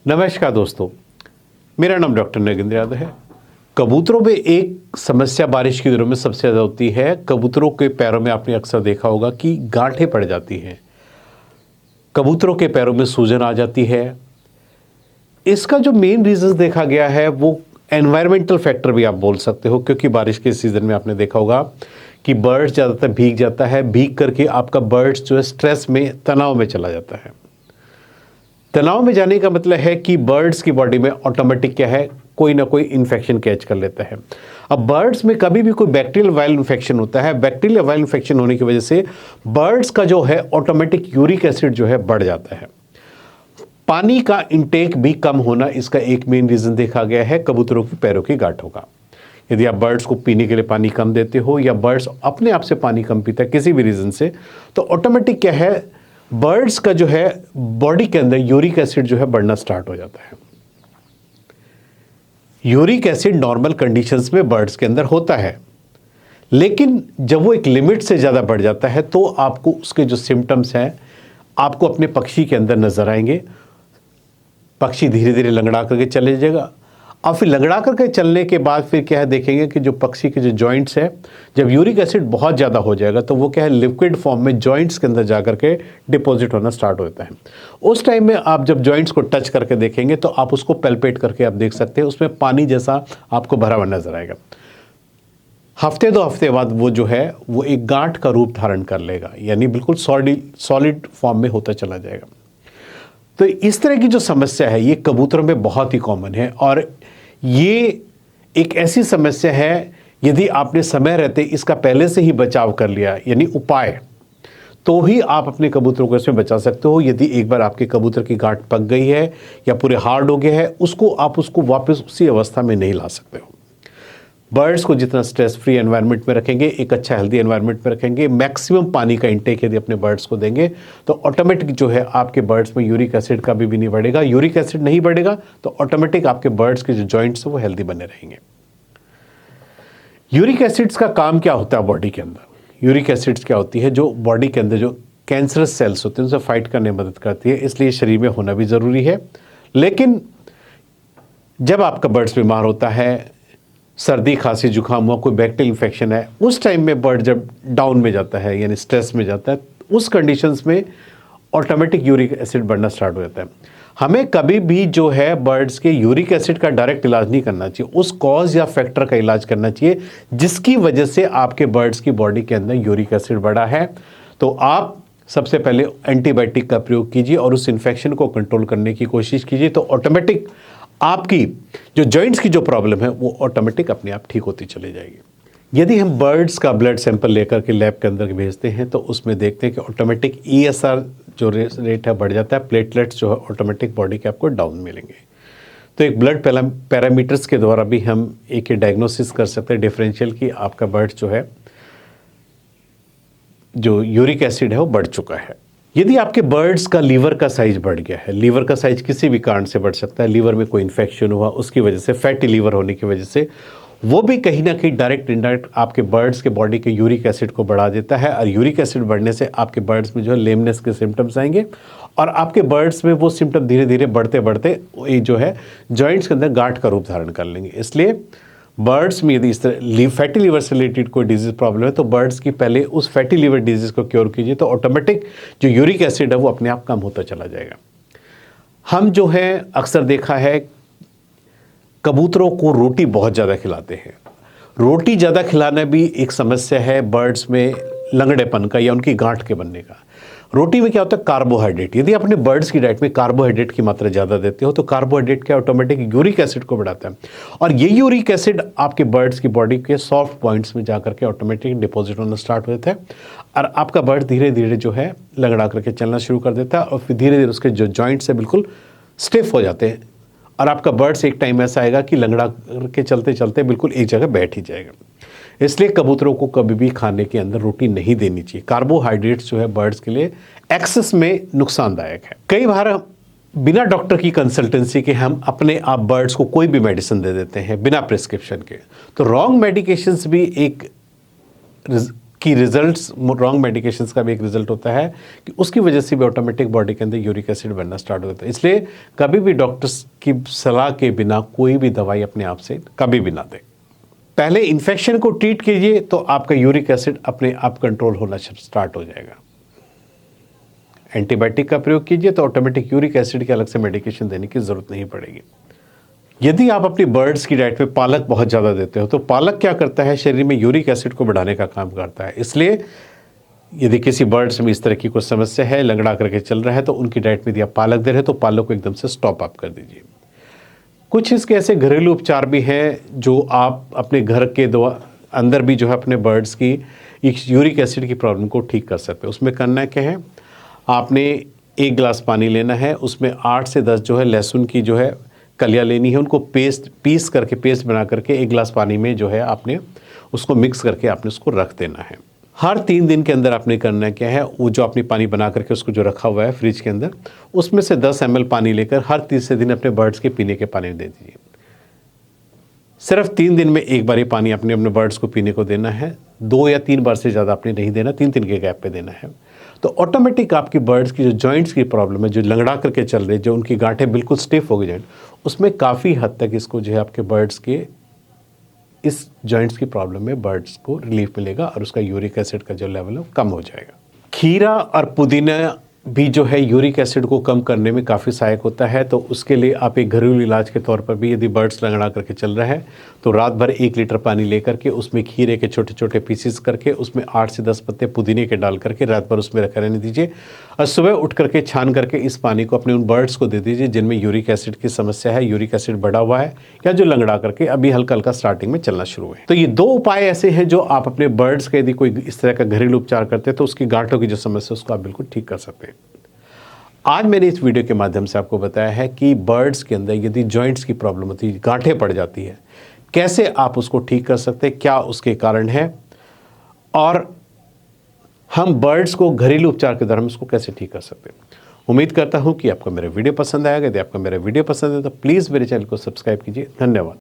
नमस्कार दोस्तों, मेरा नाम डॉक्टर नरेंद्र यादव है। कबूतरों में एक समस्या बारिश के दिनों में सबसे ज़्यादा होती है। कबूतरों के पैरों में आपने अक्सर देखा होगा कि गांठें पड़ जाती हैं, कबूतरों के पैरों में सूजन आ जाती है। इसका जो मेन रीज़न देखा गया है वो एनवायरमेंटल फैक्टर भी आप बोल सकते हो, क्योंकि बारिश के सीज़न में आपने देखा होगा कि बर्ड्स ज़्यादातर भीग जाता है, भीग करके आपका बर्ड्स जो है स्ट्रेस में, तनाव में चला जाता है। तनाव में जाने का मतलब है कि बर्ड्स की बॉडी में ऑटोमेटिक क्या है, कोई ना कोई इन्फेक्शन कैच कर लेता है। अब बर्ड्स में कभी भी कोई बैक्टीरियल वायरल इन्फेक्शन होता है, बैक्टीरियल वायरल इन्फेक्शन होने की वजह से बर्ड्स का जो है ऑटोमेटिक यूरिक एसिड जो है बढ़ जाता है। पानी का इंटेक भी कम होना इसका एक मेन रीज़न देखा गया है कबूतरों की पैरों की गांठों का। यदि आप बर्ड्स को पीने के लिए पानी कम देते हो या बर्ड्स अपने आप से पानी कम पीता है किसी भी रीज़न से, तो ऑटोमेटिक क्या है, बर्ड्स का जो है बॉडी के अंदर यूरिक एसिड जो है बढ़ना स्टार्ट हो जाता है। यूरिक एसिड नॉर्मल कंडीशंस में बर्ड्स के अंदर होता है, लेकिन जब वो एक लिमिट से ज़्यादा बढ़ जाता है तो आपको उसके जो सिम्टम्स हैं आपको अपने पक्षी के अंदर नजर आएंगे। पक्षी धीरे धीरे लंगड़ा करके चले जाएगा, और फिर लंगड़ा करके चलने के बाद फिर क्या है, देखेंगे कि जो पक्षी के जो जॉइंट्स है, जब यूरिक एसिड बहुत ज़्यादा हो जाएगा तो वो क्या है, लिक्विड फॉर्म में जॉइंट्स के अंदर जा करके डिपॉजिट होना स्टार्ट होता है। उस टाइम में आप जब जॉइंट्स को टच करके देखेंगे तो आप उसको पैल्पेट करके आप देख सकते हैं, उसमें पानी जैसा आपको भरा हुआ नजर आएगा। हफ्ते 2 हफ्ते बाद वो जो है वो एक गांठ का रूप धारण कर लेगा, यानी बिल्कुल सॉलिड फॉर्म में होता चला जाएगा। तो इस तरह की जो समस्या है ये कबूतरों में बहुत ही कॉमन है, और ये एक ऐसी समस्या है, यदि आपने समय रहते इसका पहले से ही बचाव कर लिया, यानी उपाय, तो ही आप अपने कबूतरों को इसमें बचा सकते हो। यदि एक बार आपके कबूतर की गांठ पक गई है या पूरे हार्ड हो गया है, आप उसको वापस उसी अवस्था में नहीं ला सकते हो। बर्ड्स को जितना स्ट्रेस फ्री एनवायरनमेंट में रखेंगे, एक अच्छा हेल्दी एनवायरनमेंट में रखेंगे, मैक्सिमम पानी का इंटेक यदि अपने बर्ड्स को देंगे, तो ऑटोमेटिक जो है आपके बर्ड्स में यूरिक एसिड का भी नहीं बढ़ेगा। यूरिक एसिड नहीं बढ़ेगा तो ऑटोमेटिक आपके बर्ड्स के जो जॉइंट्स हैं वो हेल्दी बने रहेंगे। यूरिक एसिड्स का काम क्या होता है बॉडी के अंदर? यूरिक एसिड्स क्या होती है, जो बॉडी के अंदर जो कैंसरस सेल्स होते हैं उनसे फाइट करने में मदद करती है, इसलिए शरीर में होना भी ज़रूरी है। लेकिन जब आपका बर्ड्स बीमार होता है, सर्दी खांसी जुकाम हुआ, कोई बैक्टीरियल इन्फेक्शन है, उस टाइम में बर्ड जब डाउन में जाता है यानी स्ट्रेस में जाता है, उस कंडीशंस में ऑटोमेटिक यूरिक एसिड बढ़ना स्टार्ट हो जाता है। हमें कभी भी जो है बर्ड्स के यूरिक एसिड का डायरेक्ट इलाज नहीं करना चाहिए, उस कॉज या फैक्टर का इलाज करना चाहिए जिसकी वजह से आपके बर्ड्स की बॉडी के अंदर यूरिक एसिड बढ़ा है। तो आप सबसे पहले एंटीबायोटिक का प्रयोग कीजिए और उस इन्फेक्शन को कंट्रोल करने की कोशिश कीजिए, तो ऑटोमेटिक आपकी जो जॉइंट्स की जो प्रॉब्लम है वो ऑटोमेटिक अपने आप ठीक होती चली जाएगी। यदि हम बर्ड्स का ब्लड सैंपल लेकर के लैब के अंदर भेजते हैं तो उसमें देखते हैं कि ऑटोमेटिक ESR जो रेट है बढ़ जाता है, प्लेटलेट्स जो है ऑटोमेटिक बॉडी के आपको डाउन मिलेंगे। तो एक ब्लड पैरामीटर्स के द्वारा भी हम एक डायग्नोसिस कर सकते हैं डिफरेंशियल कि आपका बर्ड जो है, जो यूरिक एसिड है वो बढ़ चुका है। यदि आपके बर्ड्स का लीवर का साइज बढ़ गया है, लीवर का साइज किसी भी कारण से बढ़ सकता है, लीवर में कोई इन्फेक्शन हुआ उसकी वजह से, फैटी लीवर होने की वजह से, वो भी कहीं ना कहीं डायरेक्ट इनडायरेक्ट आपके बर्ड्स के बॉडी के यूरिक एसिड को बढ़ा देता है, और यूरिक एसिड बढ़ने से आपके बर्ड्स में जो है लेमनेस के सिम्टम्स आएंगे, और आपके बर्ड्स में वो सिम्टम धीरे धीरे बढ़ते बढ़ते ये जो है जॉइंट्स के अंदर गांठ का रूप धारण कर लेंगे। इसलिए बर्ड्स में यदि इस तरह फैटी लीवर से रिलेटेड कोई डिजीज प्रॉब्लम है तो बर्ड्स की पहले उस फैटी लीवर डिजीज को क्योर कीजिए, तो ऑटोमेटिक जो यूरिक एसिड है वो अपने आप कम होता चला जाएगा। हम जो है अक्सर देखा है कबूतरों को रोटी बहुत ज़्यादा खिलाते हैं। रोटी ज़्यादा खिलाना भी एक समस्या है बर्ड्स में लंगड़ेपन का या उनकी गांठ के बनने का। रोटी में क्या होता है, कार्बोहाइड्रेट। यदि अपने बर्ड्स की डाइट में कार्बोहाइड्रेट की मात्रा ज़्यादा देते हो तो कार्बोहाइड्रेट क्या ऑटोमेटिक यूरिक एसिड को बढ़ाता है, और ये यूरिक एसिड आपके बर्ड्स की बॉडी के सॉफ्ट पॉइंट्स में जाकर के ऑटोमेटिक डिपॉजिट होना स्टार्ट हो जाता है, और आपका बर्ड धीरे धीरे जो है लंगड़ा करके चलना शुरू कर देता है, और फिर धीरे धीरे उसके जो जॉइंट्स है बिल्कुल स्टिफ हो जाते हैं, और आपका बर्ड्स एक टाइम ऐसा आएगा कि लंगड़ा करके चलते चलते बिल्कुल एक जगह बैठ ही जाएगा। इसलिए कबूतरों को कभी भी खाने के अंदर रोटी नहीं देनी चाहिए। कार्बोहाइड्रेट्स जो है बर्ड्स के लिए एक्सेस में नुकसानदायक है। कई बार बिना डॉक्टर की कंसल्टेंसी के हम अपने आप बर्ड्स को कोई भी मेडिसिन दे देते हैं बिना प्रिस्क्रिप्शन के, तो रॉन्ग मेडिकेशंस भी एक की रिजल्ट्स, रॉन्ग मेडिकेशंस का भी एक रिजल्ट होता है कि उसकी वजह से भी ऑटोमेटिक बॉडी के अंदर यूरिक एसिड बनना स्टार्ट होता है। इसलिए कभी भी डॉक्टर्स की सलाह के बिना कोई भी दवाई अपने आप से कभी भी ना दें। पहले इन्फेक्शन को ट्रीट कीजिए तो आपका यूरिक एसिड अपने आप कंट्रोल होना स्टार्ट हो जाएगा। एंटीबायोटिक का प्रयोग कीजिए तो ऑटोमेटिक यूरिक एसिड के अलग से मेडिकेशन देने की जरूरत नहीं पड़ेगी। यदि आप अपनी बर्ड्स की डाइट में पालक बहुत ज़्यादा देते हो तो पालक क्या करता है, शरीर में यूरिक एसिड को बढ़ाने का काम करता है। इसलिए यदि किसी बर्ड्स में इस तरह की कोई समस्या है, लंगड़ा करके चल रहा है, तो उनकी डाइट में यदि आप पालक दे रहे हैं तो पालक को एकदम से स्टॉप आप कर दीजिए। कुछ इसके ऐसे घरेलू उपचार भी हैं जो आप अपने घर के अंदर भी जो है अपने बर्ड्स की यूरिक एसिड की प्रॉब्लम को ठीक कर सकते हैं। उसमें करना क्या है, आपने 1 गिलास पानी लेना है, उसमें 8 से 10 जो है लहसुन की जो है कलियाँ लेनी है, उनको पीस करके पेस्ट बना करके 1 गिलास पानी में जो है आपने उसको मिक्स करके आपने उसको रख देना है। हर 3 दिन के अंदर आपने करना क्या है, वो जो आपने पानी बना करके उसको जो रखा हुआ है फ्रिज के अंदर, उसमें से 10 ml पानी लेकर हर तीसरे दिन अपने बर्ड्स के पीने के पानी में दे दीजिए। सिर्फ 3 दिन में एक बार ही पानी अपने बर्ड्स को पीने को देना है, 2 या 3 बार से ज़्यादा आपने नहीं देना, 3 दिन के गैप पे देना है। तो ऑटोमेटिक आपकी बर्ड्स की जो जॉइंट्स की प्रॉब्लम है, जो लंगड़ा करके चल रहे, जो उनकी गांठें बिल्कुल स्टिफ हो गई जॉइंट, उसमें काफ़ी हद तक इसको जो है आपके बर्ड्स के इस जॉइंट्स की प्रॉब्लम में बर्ड्स को रिलीफ मिलेगा और उसका यूरिक एसिड का जो लेवल है वो कम हो जाएगा। खीरा और पुदीना भी जो है यूरिक एसिड को कम करने में काफ़ी सहायक होता है। तो उसके लिए आप एक घरेलू इलाज के तौर पर भी, यदि बर्ड्स लंगड़ा करके चल रहा है तो रात भर 1 लीटर पानी लेकर के उसमें खीरे के छोटे छोटे पीसेस करके उसमें 8 से 10 पत्ते पुदीने के डाल करके रात भर उसमें रखा रहने दीजिए और सुबह उठ करके छान करके इस पानी को अपने उन बर्ड्स को दे दीजिए जिनमें यूरिक एसिड की समस्या है, यूरिक एसिड बढ़ा हुआ है या जो लंगड़ा करके अभी हल्का हल्का स्टार्टिंग में चलना शुरू है। तो ये 2 उपाय ऐसे हैं जो आप अपने बर्ड्स का यदि कोई इस तरह का घरेलू उपचार करते हैं तो उसकी गांठों की जो समस्या है उसको आप बिल्कुल ठीक कर सकते हैं। आज मैंने इस वीडियो के माध्यम से आपको बताया है कि बर्ड्स के अंदर यदि जॉइंट्स की प्रॉब्लम होती है, गांठें पड़ जाती है, कैसे आप उसको ठीक कर सकते हैं, क्या उसके कारण है और हम बर्ड्स को घरेलू उपचार के द्वारा उसको कैसे ठीक कर सकते हैं। उम्मीद करता हूं कि आपको मेरा वीडियो पसंद आएगा। यदि आपको मेरा वीडियो पसंद है तो प्लीज़ मेरे चैनल को सब्सक्राइब कीजिए। धन्यवाद।